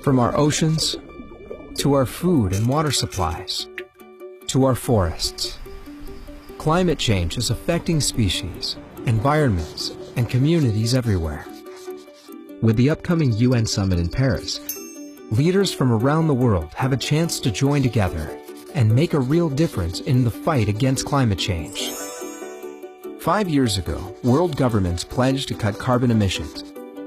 From our oceans, to our food and water supplies, to our forests. Climate change is affecting species, environments, and communities everywhere. With the upcoming UN Summit in Paris, leaders from around the world have a chance to join together and make a real difference in the fight against climate change. 5 years ago, world governments pledged to cut carbon emissions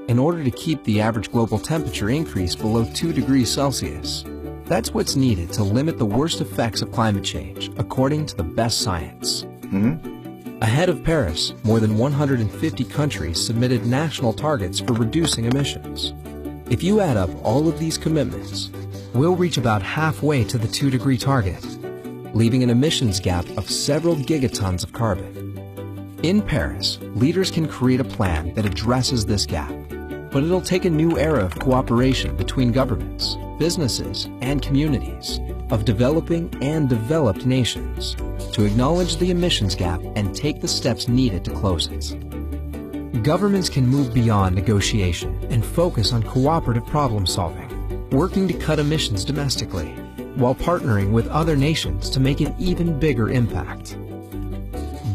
in order to keep the average global temperature increase below 2 degrees Celsius. That's what's needed to limit the worst effects of climate change, according to the best science. Ahead of Paris, more than 150 countries submitted national targets for reducing emissions. If you add up all of these commitments, we'll reach about halfway to the 2-degree target, leaving an emissions gap of several gigatons of carbon. In Paris, leaders can create a plan that addresses this gap, but it'll take a new era of cooperation between governments, businesses, and communities of developing and developed nations to acknowledge the emissions gap and take the steps needed to close it. Governments can move beyond negotiation and focus on cooperative problem solving, working to cut emissions domestically, while partnering with other nations to make an even bigger impact.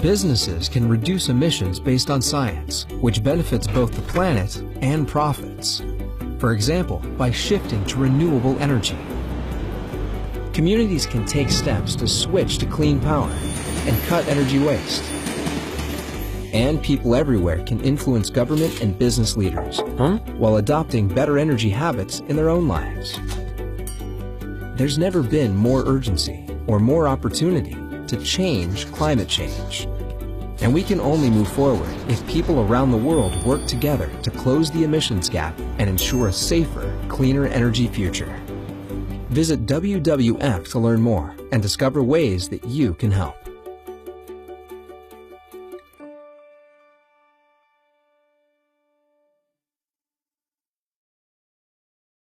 Businesses can reduce emissions based on science, which benefits both the planet and profits. For example, by shifting to renewable energy. Communities can take steps to switch to clean power and cut energy waste. And people everywhere can influence government and business leaders while adopting better energy habits in their own lives. There's never been more urgency or more opportunity to change climate change. And we can only move forward if people around the world work together to close the emissions gap and ensure a safer, cleaner energy future. Visit WWF to learn more and discover ways that you can help.